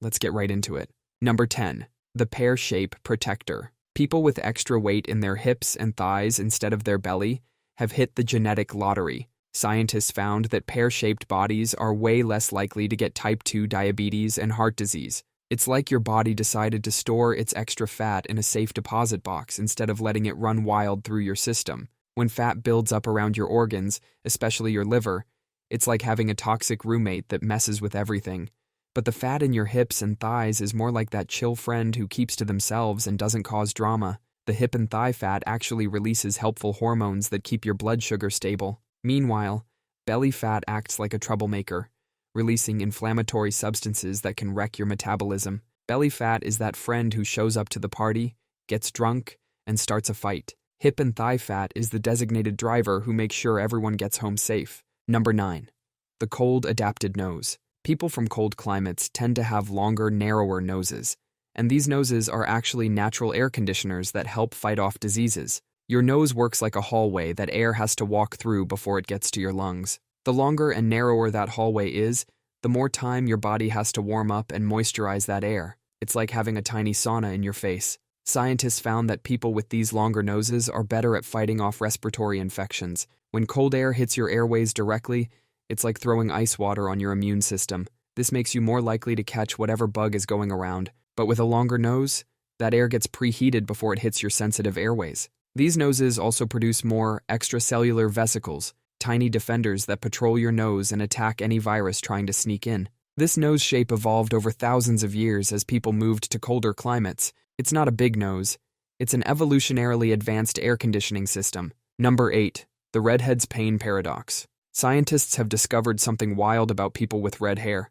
Let's get right into it. Number 10. The Pear Shape Protector. People with extra weight in their hips and thighs instead of their belly have hit the genetic lottery. Scientists found that pear-shaped bodies are way less likely to get type 2 diabetes and heart disease. It's like your body decided to store its extra fat in a safe deposit box instead of letting it run wild through your system. When fat builds up around your organs, especially your liver, it's like having a toxic roommate that messes with everything. But the fat in your hips and thighs is more like that chill friend who keeps to themselves and doesn't cause drama. The hip and thigh fat actually releases helpful hormones that keep your blood sugar stable. Meanwhile, belly fat acts like a troublemaker, releasing inflammatory substances that can wreck your metabolism. Belly fat is that friend who shows up to the party, gets drunk, and starts a fight. Hip and thigh fat is the designated driver who makes sure everyone gets home safe. Number 9. The cold adapted nose. People from cold climates tend to have longer, narrower noses, and these noses are actually natural air conditioners that help fight off diseases. Your nose works like a hallway that air has to walk through before it gets to your lungs. The longer and narrower that hallway is, the more time your body has to warm up and moisturize that air. It's like having a tiny sauna in your face. Scientists found that people with these longer noses are better at fighting off respiratory infections. When cold air hits your airways directly, it's like throwing ice water on your immune system. This makes you more likely to catch whatever bug is going around. But with a longer nose, that air gets preheated before it hits your sensitive airways. These noses also produce more extracellular vesicles, tiny defenders that patrol your nose and attack any virus trying to sneak in. This nose shape evolved over thousands of years as people moved to colder climates. It's not a big nose. It's an evolutionarily advanced air conditioning system. Number 8. The Redhead's Pain Paradox. Scientists have discovered something wild about people with red hair.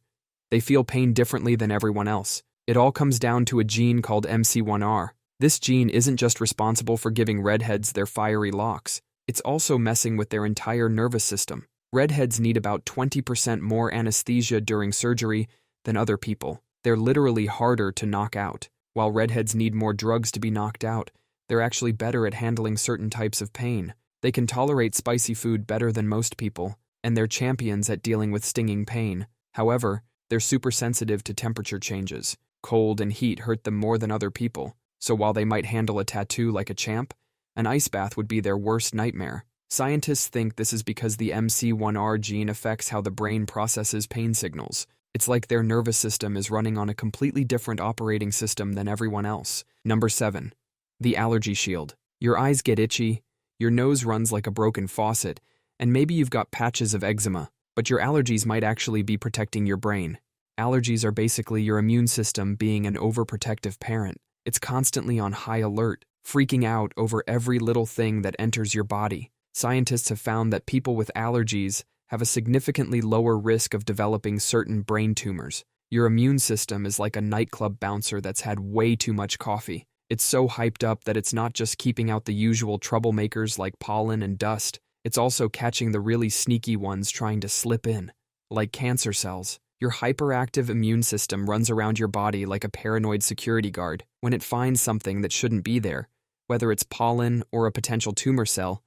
They feel pain differently than everyone else. It all comes down to a gene called MC1R. This gene isn't just responsible for giving redheads their fiery locks. It's also messing with their entire nervous system. Redheads need about 20% more anesthesia during surgery than other people. They're literally harder to knock out. While redheads need more drugs to be knocked out, they're actually better at handling certain types of pain. They can tolerate spicy food better than most people, and they're champions at dealing with stinging pain. However, they're super sensitive to temperature changes. Cold and heat hurt them more than other people. So while they might handle a tattoo like a champ, an ice bath would be their worst nightmare. Scientists think this is because the MC1R gene affects how the brain processes pain signals. It's like their nervous system is running on a completely different operating system than everyone else. Number 7. The Allergy Shield. Your eyes get itchy, your nose runs like a broken faucet, and maybe you've got patches of eczema, but your allergies might actually be protecting your brain. Allergies are basically your immune system being an overprotective parent. It's constantly on high alert, freaking out over every little thing that enters your body. Scientists have found that people with allergies have a significantly lower risk of developing certain brain tumors. Your immune system is like a nightclub bouncer that's had way too much coffee. It's so hyped up that it's not just keeping out the usual troublemakers like pollen and dust, it's also catching the really sneaky ones trying to slip in, like cancer cells. Your hyperactive immune system runs around your body like a paranoid security guard. When it finds something that shouldn't be there, whether it's pollen or a potential tumor cell,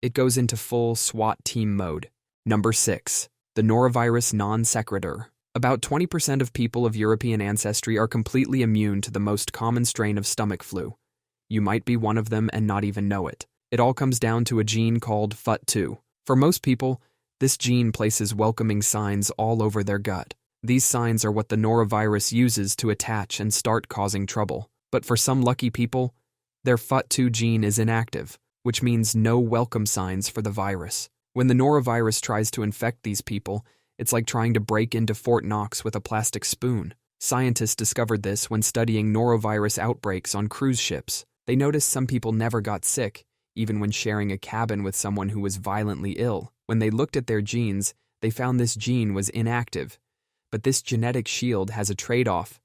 it goes into full SWAT team mode. Number 6. The Norovirus Non-Secretor. About 20% of people of European ancestry are completely immune to the most common strain of stomach flu. You might be one of them and not even know it. It all comes down to a gene called FUT2. For most people, this gene places welcoming signs all over their gut. These signs are what the norovirus uses to attach and start causing trouble. But for some lucky people, their FUT2 gene is inactive, which means no welcome signs for the virus. When the norovirus tries to infect these people, it's like trying to break into Fort Knox with a plastic spoon. Scientists discovered this when studying norovirus outbreaks on cruise ships. They noticed some people never got sick, even when sharing a cabin with someone who was violently ill. When they looked at their genes, they found this gene was inactive. But this genetic shield has a trade-off.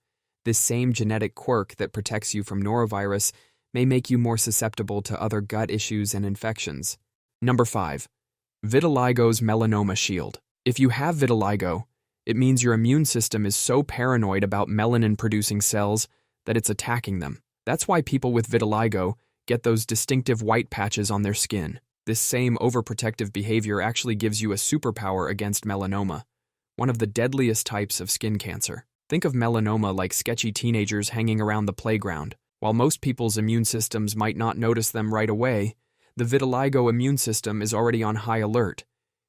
This same genetic quirk that protects you from norovirus may make you more susceptible to other gut issues and infections. Number 5. Vitiligo's Melanoma-Shield. If you have vitiligo, it means your immune system is so paranoid about melanin-producing cells that it's attacking them. That's why people with vitiligo get those distinctive white patches on their skin. This same overprotective behavior actually gives you a superpower against melanoma, one of the deadliest types of skin cancer. Think of melanoma like sketchy teenagers hanging around the playground. While most people's immune systems might not notice them right away, the vitiligo immune system is already on high alert.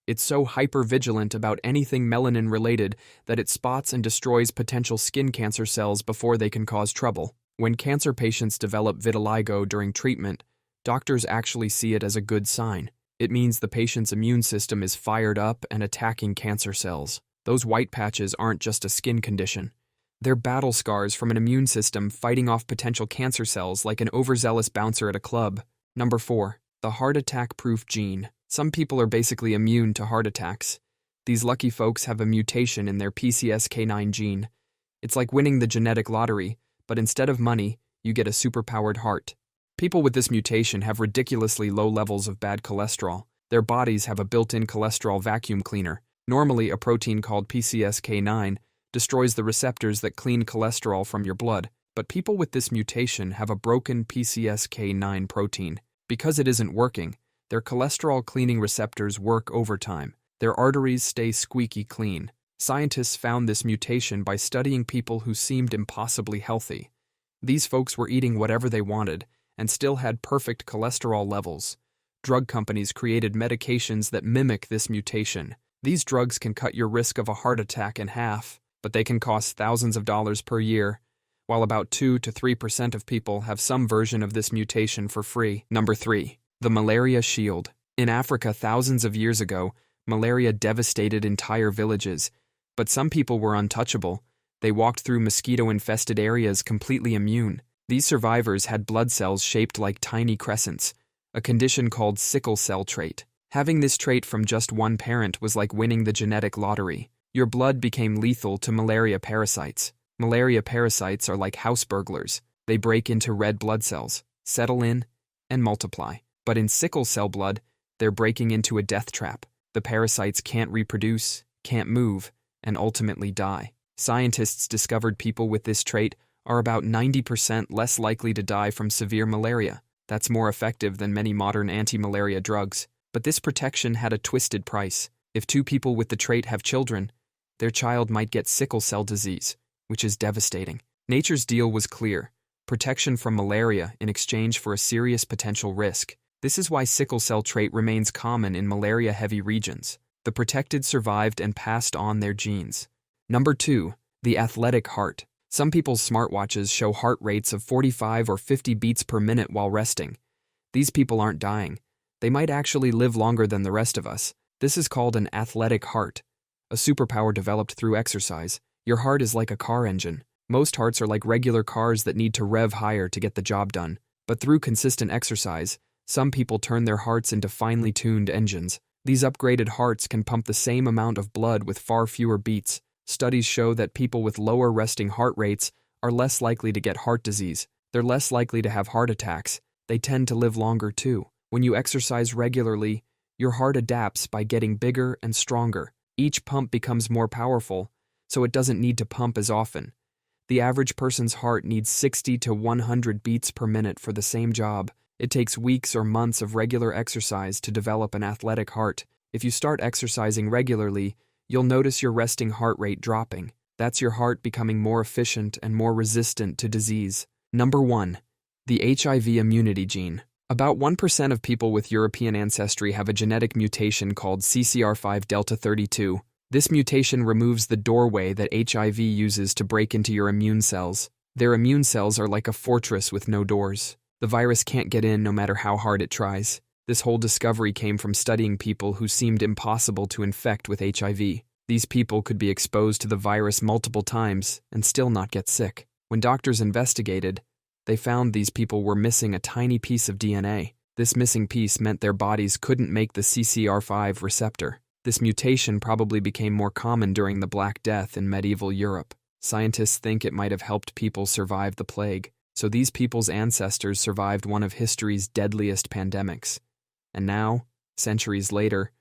It's so hyper-vigilant about anything melanin-related that it spots and destroys potential skin cancer cells before they can cause trouble. When cancer patients develop vitiligo during treatment, doctors actually see it as a good sign. It means the patient's immune system is fired up and attacking cancer cells. Those white patches aren't just a skin condition. They're battle scars from an immune system fighting off potential cancer cells like an overzealous bouncer at a club. Number 4. The heart attack-proof gene. Some people are basically immune to heart attacks. These lucky folks have a mutation in their PCSK9 gene. It's like winning the genetic lottery, but instead of money, you get a superpowered heart. People with this mutation have ridiculously low levels of bad cholesterol. Their bodies have a built-in cholesterol vacuum cleaner. Normally, a protein called PCSK9 destroys the receptors that clean cholesterol from your blood, but people with this mutation have a broken PCSK9 protein. Because it isn't working, their cholesterol-cleaning receptors work overtime. Their arteries stay squeaky clean. Scientists found this mutation by studying people who seemed impossibly healthy. These folks were eating whatever they wanted and still had perfect cholesterol levels. Drug companies created medications that mimic this mutation. These drugs can cut your risk of a heart attack in half, but they can cost thousands of dollars per year, while about 2 to 3% of people have some version of this mutation for free. Number 3. The Malaria Shield. In Africa thousands of years ago, malaria devastated entire villages, but some people were untouchable. They walked through mosquito-infested areas completely immune. These survivors had blood cells shaped like tiny crescents, a condition called sickle cell trait. Having this trait from just one parent was like winning the genetic lottery. Your blood became lethal to malaria parasites. Malaria parasites are like house burglars. They break into red blood cells, settle in, and multiply. But in sickle cell blood, they're breaking into a death trap. The parasites can't reproduce, can't move, and ultimately die. Scientists discovered people with this trait are about 90% less likely to die from severe malaria. That's more effective than many modern anti-malaria drugs. But this protection had a twisted price. If 2 people with the trait have children, their child might get sickle cell disease, which is devastating. Nature's deal was clear: protection from malaria in exchange for a serious potential risk. This is why sickle cell trait remains common in malaria-heavy regions. The protected survived and passed on their genes. Number 2. The athletic heart. Some people's smartwatches show heart rates of 45 or 50 beats per minute while resting. These people aren't dying. They might actually live longer than the rest of us. This is called an athletic heart, a superpower developed through exercise. Your heart is like a car engine. Most hearts are like regular cars that need to rev higher to get the job done. But through consistent exercise, some people turn their hearts into finely tuned engines. These upgraded hearts can pump the same amount of blood with far fewer beats. Studies show that people with lower resting heart rates are less likely to get heart disease. They're less likely to have heart attacks. They tend to live longer too. When you exercise regularly, your heart adapts by getting bigger and stronger. Each pump becomes more powerful, so it doesn't need to pump as often. The average person's heart needs 60 to 100 beats per minute for the same job. It takes weeks or months of regular exercise to develop an athletic heart. If you start exercising regularly, you'll notice your resting heart rate dropping. That's your heart becoming more efficient and more resistant to disease. Number 1. The HIV Immunity Gene. About 1% of people with European ancestry have a genetic mutation called CCR5 delta 32. This mutation removes the doorway that HIV uses to break into your immune cells. Their immune cells are like a fortress with no doors. The virus can't get in no matter how hard it tries. This whole discovery came from studying people who seemed impossible to infect with HIV. These people could be exposed to the virus multiple times and still not get sick. When doctors investigated, they found these people were missing a tiny piece of DNA. This missing piece meant their bodies couldn't make the CCR5 receptor. This mutation probably became more common during the Black Death in medieval Europe. Scientists think it might have helped people survive the plague. So these people's ancestors survived one of history's deadliest pandemics. And now, centuries later,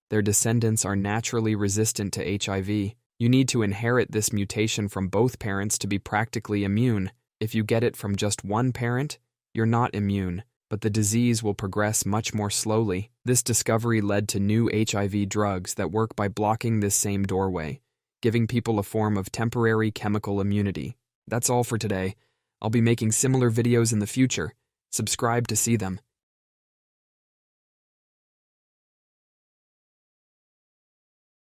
their descendants are naturally resistant to HIV. You need to inherit this mutation from both parents to be practically immune. If you get it from just one parent, you're not immune, but the disease will progress much more slowly. This discovery led to new HIV drugs that work by blocking this same doorway. giving people a form of temporary chemical immunity. That's all for today. I'll be making similar videos in the future. Subscribe to see them.